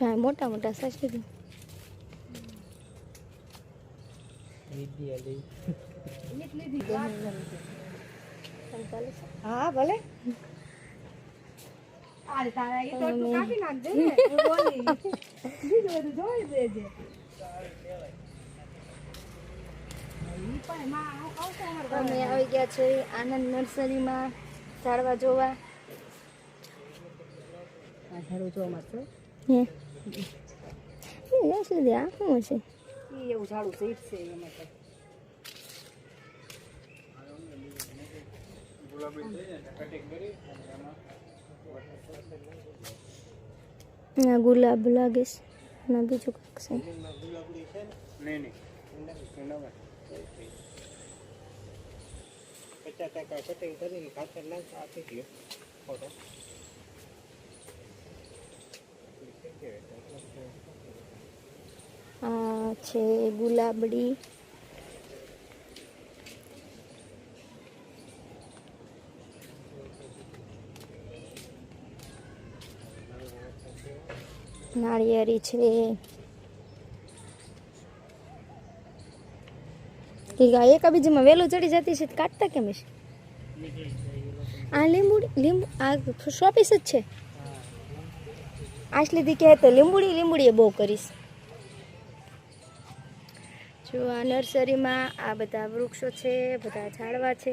જો મોટા મોટા સાચી દી હા ભલે આ તારા એ તો કાપી નાખ દે ને બોલી બીજું બધું જોઈ દેજે અમે આવી ગયા છે આનંદ નર્સરીમાં ઝાડવા જોવા. આ ઝાડું જોવા મળશે હે સુધી આ શું છે એવું ઝાડું છે ઈટ છે એમાં તો ગુલાબ લાગે છે અને બીજું કંઈક છે. આ છે ગુલાબડી. नारियरी छे कि गाय का बीज में वेलो चढ़ी जाती है काटता केम छे आ લીંબુડી લીંબુ આ શોપીસ જ છે આશલી દી કહે તો લીંબુડી બહુ કરીશ. જો આ નર્સરીમાં આ બધા વૃક્ષો છે બધા ઝાડવા છે.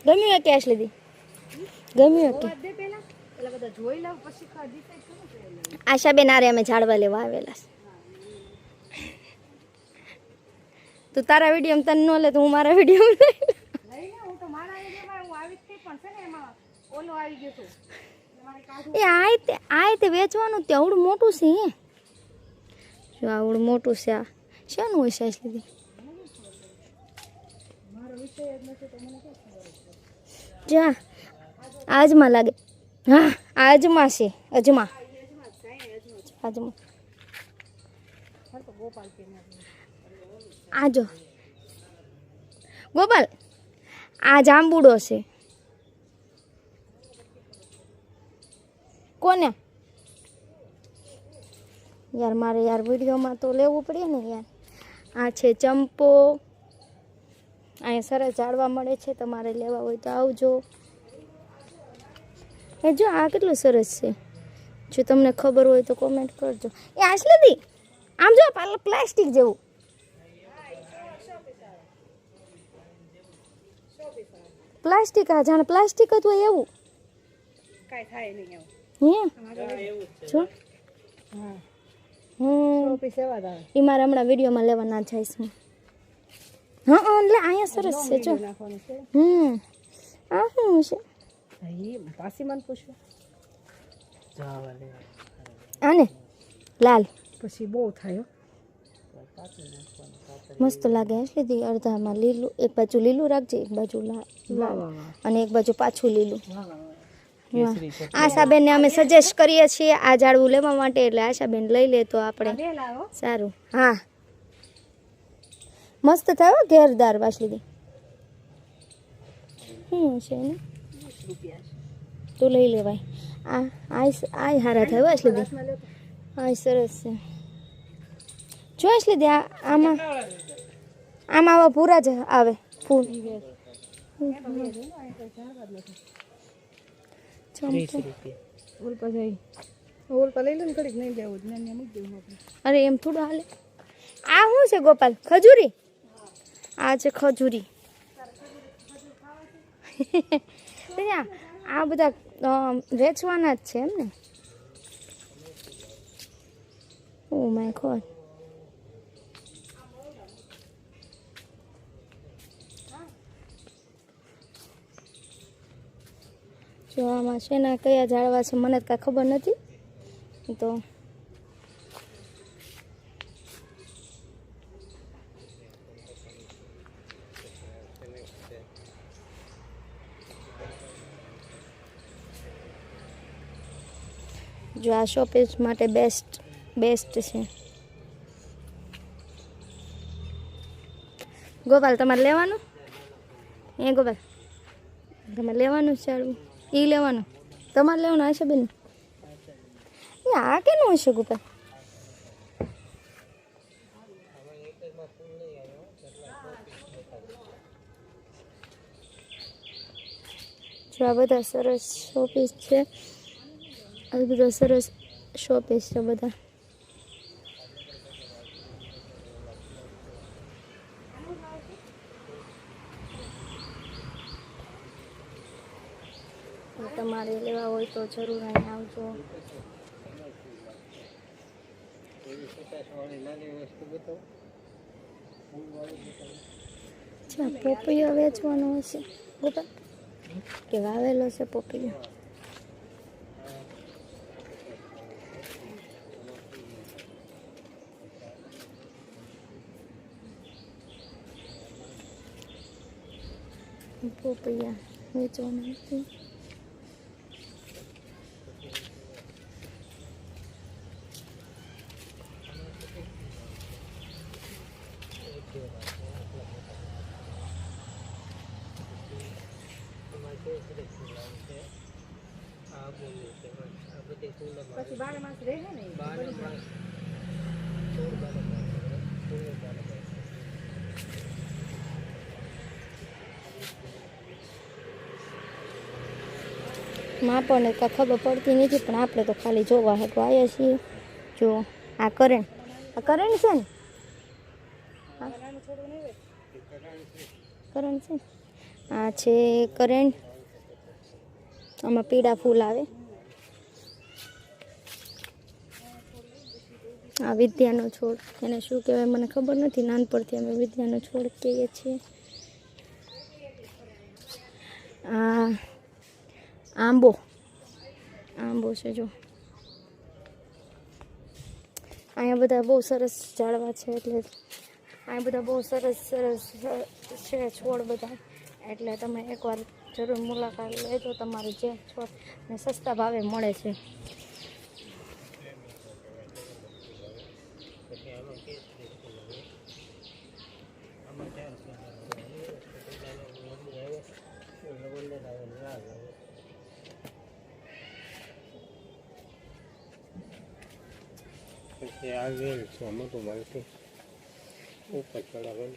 ગમ્યું કે આશલી દી ગમ્યું કે આશાબેન આરે અમે ઝાડવા લેવા આવેલા છે. તું તારા વિડીયો તને ન લે તો હું મારા વિડીયો એ આ તે વેચવાનું તે આવડું મોટું છે હે જો આવડું મોટું છે આ શાનું હોય છે આશલી જા આજમાં લાગે હા આજમાં છે અજમા આજો ગોપાલ આ જાંબુડો છે કોને યાર મારે યાર વિડીયોમાં તો લેવું પડે ને યાર. આ છે ચંપો અહીંયા સરસ ઝાડવા મળે છે તમારે લેવા હોય તો આવજો. એ જો આ કેટલું સરસ છે જો તમને ખબર હોય તો કોમેન્ટ કરજો. એ આશલી દી આમ જો પ્લાસ્ટિક જેવું પ્લાસ્ટિક આ જાણે પ્લાસ્ટિક હતું એવું કાઈ થાય નહીં એવું હે જો એ મારે હમણાં વિડીયોમાં લેવા ના જઈશ હું. હા એટલે અહીંયા સરસ છે જો આ શું છે આને લાલ પછી બહુ થાય મસ્ત લાગે એટલે અડધામાં લીલું એક બાજુ લીલું રાખજે એક બાજુ લાલ અને એક બાજુ પાછું લીલું. આશાબેન ને અમે સજેસ્ટ કરીએ છીએ આ ઝાડવું લેવા માટે એટલે આશાબેન લઈ લે તો આપણે સારું. હા મસ્ત થયો ઘેરદાર વાસલી છે ને તો લઈ લેવાય. આ હારા થયો વાસલી આ સરસ છે જો વાસલી આમાં આવા પૂરા જ આવે ફૂલ. અરે એમ થોડું હાલે. આ શું છે ગોપાલ ખજૂરી આ છે ખજૂરી. આ બધા વેચવાના જ છે એમ ને. ઓ માય ગોડ જો આમાં છે ને કયા ઝાડવા છે મને કાંઈ ખબર નથી તો જો આ શોપીસ માટે બેસ્ટ છે. ગોપાલ તમારે લેવાનું એ ગોપાલ તમારે લેવાનું છે ચાલવું એ લેવાનું તમારે લેવાનું હશે બેન એ આ કેનું હશે ગોપાલ જો આ બધા સરસ શોપીસ છે આ બધા સરસ શોપીસ છે બધા તમારે લેવા હોય તો જરૂર અહીં આવજો પોપૈયો વેચવાનો હશે ગોપાલ કે વાવેલો છે પોપૈયો પોપૈયા વેચવાના નથી પછી 12 માસ રહે ને માપોને કાંઈ ખબર પડતી નથી પણ આપણે તો ખાલી જોવા હેઠું આવ્યા છીએ જો આ કરણ છે ને કરણ છે આ છે કરણ આમાં પીળા ફૂલ આવે આ વિદ્યાનો છોડ એને શું કહેવાય મને ખબર નથી નાનપણથી અમે વિદ્યાનો છોડ કહીએ છીએ આ આંબો છે જો અહીંયા બધા બહુ સરસ ઝાડવા છે એટલે અહીંયા બધા બહુ સરસ છે છોડ બધા એટલે તમે એકવાર જરૂર મુલાકાત લેજો તમારે જે છોડ ને સસ્તા ભાવે મળે છે પછી આ વેલ છે મોટું માલથી ઉપર ચડાવેલ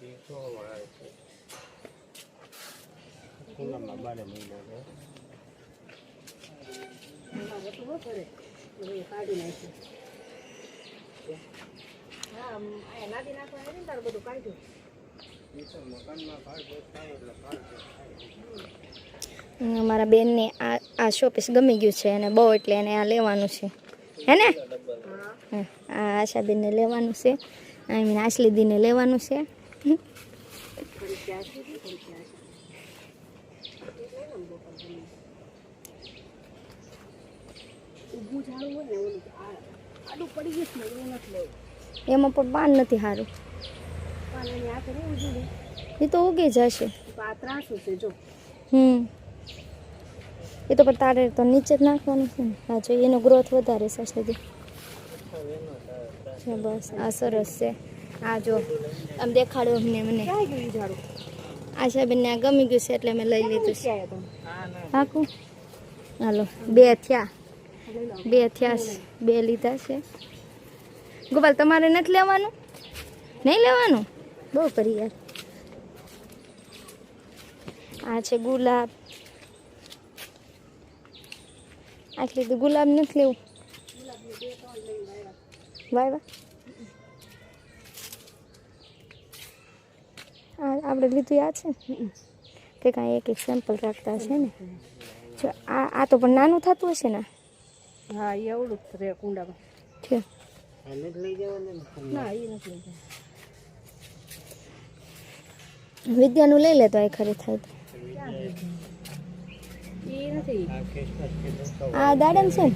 એ તો વાળા છે ખૂણામાં 12 મહિના કાઢી નાખ્યું હા નાદી નાખવા ને તારું બધું કાઢ્યું મકાનમાં ભાડ થાય એટલે ભાડ મારા બેનને આ શોપીસ ગમી ગયું છે અને બહુ એટલે એને આ લેવાનું છે હે ને આ આશાબેનને લેવાનું છે આ આશલીદીને લેવાનું છે એમાં પણ પાન નથી સારું એ તો ઉગી જશે એ તો પણ તારે તો નીચે જ નાખવાનું છે ને હા જો એનો ગ્રોથ વધારે છે સુધી બસ આ સરસ છે આ જો આમ દેખાડો મને આશાબેનને આ ગમી ગયું છે એટલે મેં લઈ લીધું છે પાકું હાલો બે થયા બે લીધા છે ગોપાલ તમારે નથી લેવાનું નહીં લેવાનું બહુ કરી યાર આ છે ગુલાબ આટલી તો ગુલાબ નથી લેવું વાય આપણે લીધું આ છે કે કાંઈ એક સેમ્પલ રાખતા છે ને જો આ તો પણ નાનું થતું હશે ને હા એવડું જ રે કુંડામાં છે આને જ લઈ જવાનું ના એ નથી વિદ્યાનું લઈ લે તો એ ખરી થાય તો એ નથી આ દાડમ છે ને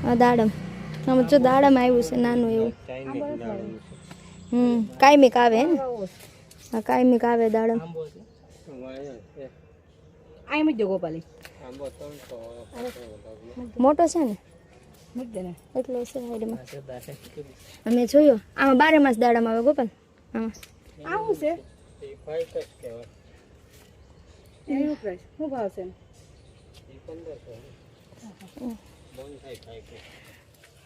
આ દાડમ આમાં જો દાડમ આવ્યું છે નાનું એવું કાયમિક આવે હે ને હા કાયમિક આવે દાડમ આ મૂકી દો ગોપાલી મોટો છે ને મૂકી દે ને એટલો છે સાઈડમાં અમે જોયો આમાં 12 માસ દાડમ આવે ગોપાલ આમાં આ શું છે એ ફાઈટ જ કહેવાય. એનું પ્રાઇસ શું ભાવ છે એનો? એ 1500. બંધ થાય ફાઈટ.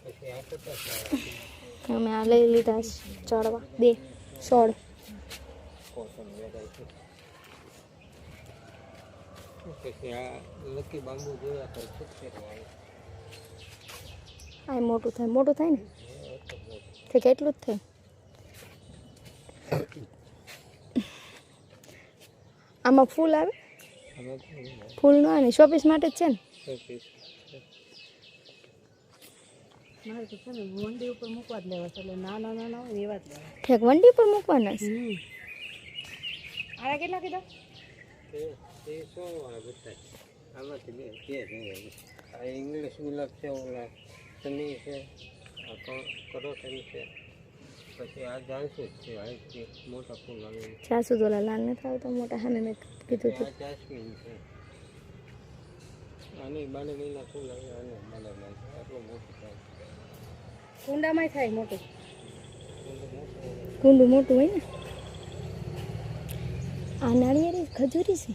પછી આ 50. અમે આ લઈ લીધા છે ચડવા 2 16 કોટન વેરાય છે. પછી આ લકી બાંબુ જોયા તો 70 વાળું. આ મોટું થાય ને તે કેટલું જ થાય. આમાં ફૂલ આવે? ફૂલ ન આવે ને શોપીસ માટે જ છે ને? મારે તો છે ને વંડી ઉપર મૂકવા જ લેવા છે એટલે નાના નાના હોય એવા જ લેવા. ઠેક વંડી પર મૂકવાના છે. આના કેટલા કીધા? એ 100 વાળા બધા આમાંથી બે કે આ ઇંગ્લિશ ગુલાબ છે, ઓલા સની છે, આ કરોટન છે, પછી આ જાસૂદ છે, આ એક મોટા ફૂલ આવે જાસૂદ ઓલા લાલ નથી આવતા મોટા સામે મેં કીધું હતું. આ જાસ્મીન છે. આની 12 મહિના ફૂલ આવે અને 12 મહિના આટલું મોટું થાય. કુંડામાંય થાય મોટું. કુંડું મોટું હોય ને. આ નાળિયેરી ખજૂરી છે.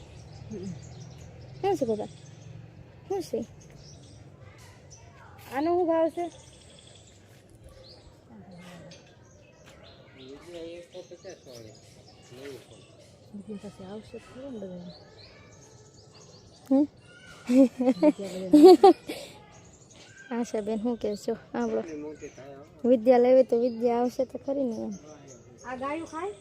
શું છે બાબા? શું છે? આનો શું ભાવ છે? બીજી 150 વાળી નવી ફૂલ. બીજી પાસે આવશે ખરું ને બધા. આશા બેન શું કહેશો? આપણો એટલી મોટી થાય હો. વિદ્યા લેવી તો વિદ્યા આવશે તો ખરી ને એમ. આ ગાયું ખાય?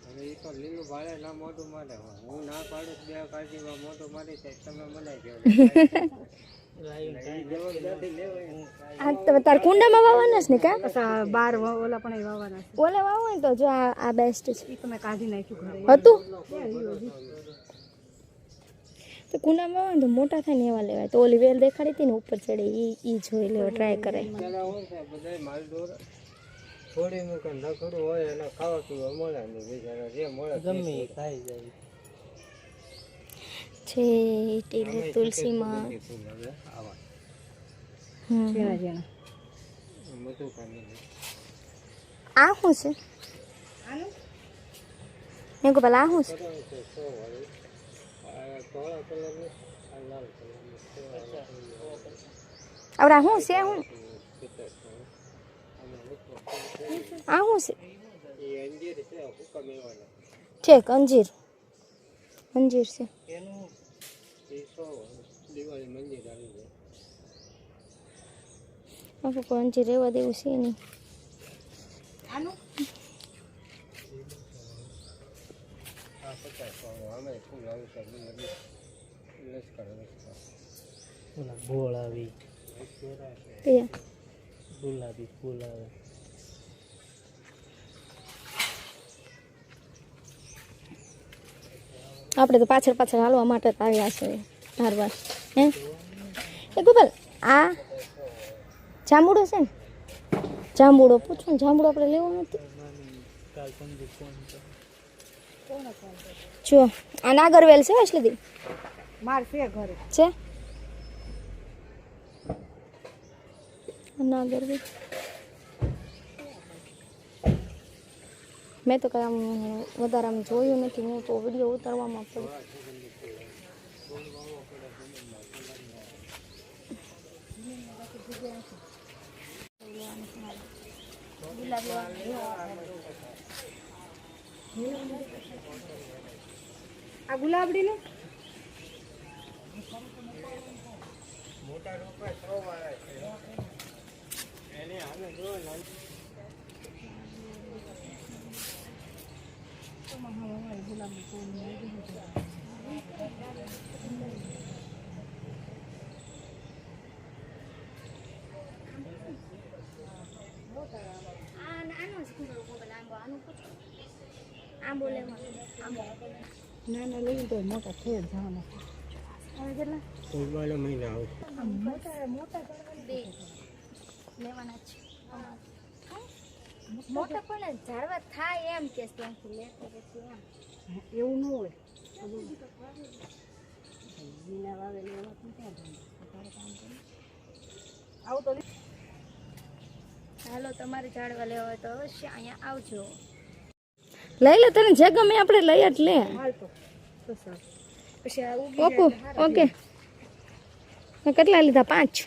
હવે એ તો લીલું ભાડે ના મોટું મારે હોય. હું ના પાડું તો 2 કાઢીમાં મોટું મારી થાય તમે બનાવી દો. જવાબદારી લેવાય. આ તો તાર કુંડામાં વાવવાના છે ને કા? પછી આ બાર ઓલા પણ એ વાવવાના છે. ઓલે વાવો ને તો જો આ બેસ્ટ છે. એ તો મેં કાઢી નાખ્યું ઘરે. હતું તો કુંડામાં વાવો ને તો મોટા થાય ને એવા લેવાય. તો ઓલી વેલ દેખાડી હતી ને ઉપર ચડે ઈ જોઈ લેવા ટ્રાય કરાય. પેલા હોય છે બધા માલ દોર થોડી મૂકે નકડું હોય એને ખાવા પીવા મળે ને બિચારા જે મળે ગમે ખાઈ જાય છે ટીલે તુલસીમાં. આવા ઝીણા ઝીણા. બધું ખાલી આ શું છે? આનું મેં કહું પેલા આ શું છે? કરાવે છે 100 વાળી. આ ધોળા કલરની આ લાલ કલરની આવડા શું છે? હું 50 આ શું છે? એ અંજીર છે હુકમ એવાના ઠેક અંજીર છે. એનું એ 100 દિવાળી મંદિર આવી જાય. આખું કોઈ અંજીર રહેવા દેવું છે નહીં. આનું આ 50 વાળું આમે ફૂલ આવી છે લશ્કર ઓલા બોળ આવી કયા? ગુલાબી ફૂલ આવે. આપણે તો પાછળ હાલવા માટે જ આવ્યા છે ધારવા. હે એ ગોપાલ આ જાંબુડો છે ને? જાંબુડો પૂછું ને, જાંબુડો આપણે લેવો નથી. જો આ નાગરવેલ છે એટલે દી માર છે ઘરે. છે નાગરવેલ. મેં તો કઈ આમ વધારે આમ જોયું નથી. હું તો વિડીયો ઉતારવામાં પડે. આ ગુલાબડી ને મોટા રોપા 100 વાળા છે એને આને જો ના ના લઈને તો મોટા થઈ જ જવાના. હવે કેટલા? 12 મહિના આવશે. બે લેવાના છે. મોટા પણ ઝાડવા થાય એમ કે ત્યાંથી લેતો પછી એમ. એવું ન હોય. બીના વાવેલ એવા પણ ક્યાં જવાનું? આવું તો હાલો તમારે ઝાડવા લેવા હોય તો અવશ્ય અહીંયા આવજો. લઈ લે, તને જે ગમે આપણે લઈ જ લે. હાલ તો સારું. પછી આ ઉગી ઓપો ઓકે. કેટલા લીધા? 5.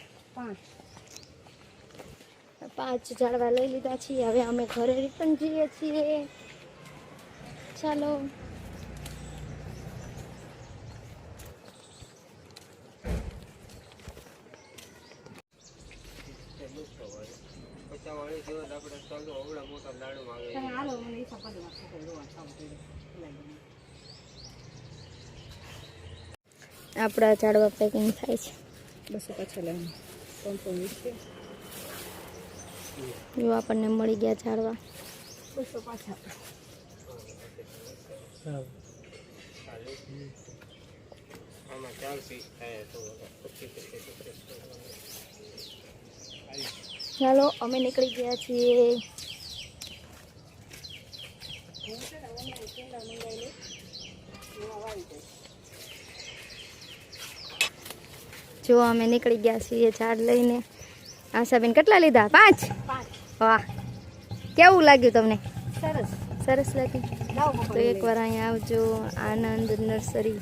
5 ઝાડવા લઈ લીધા છીએ. હવે અમે ઘરે રિટર્ન જઈએ છીએ. ચાલો. પચાવાળી જેવો જ આપણે ચાલુ અવળા મોટા દાડમ આવે. હાલો મને ઈચ્છા પડી નાખશે તો રોવા ખાવું પડે. આપણા ઝાડવા પેકિંગ થાય છે. 200 પાછા લેવાનું. 320 જો આપણને મળી ગયા ઝાડવા. 200 પાછા. આમાં 4 પીસ થાય તો 25. ચાલો અમે નીકળી ગયા છીએ. જો અમે નીકળી ગયા છીએ ઝાડ લઈને. આશાબેન કેટલા લીધા? 5. વાહ, કેવું લાગ્યું તમને? સરસ. સરસ લાગ્યું. લાવો તો એકવાર અહીંયા આવજો. આનંદ નર્સરી.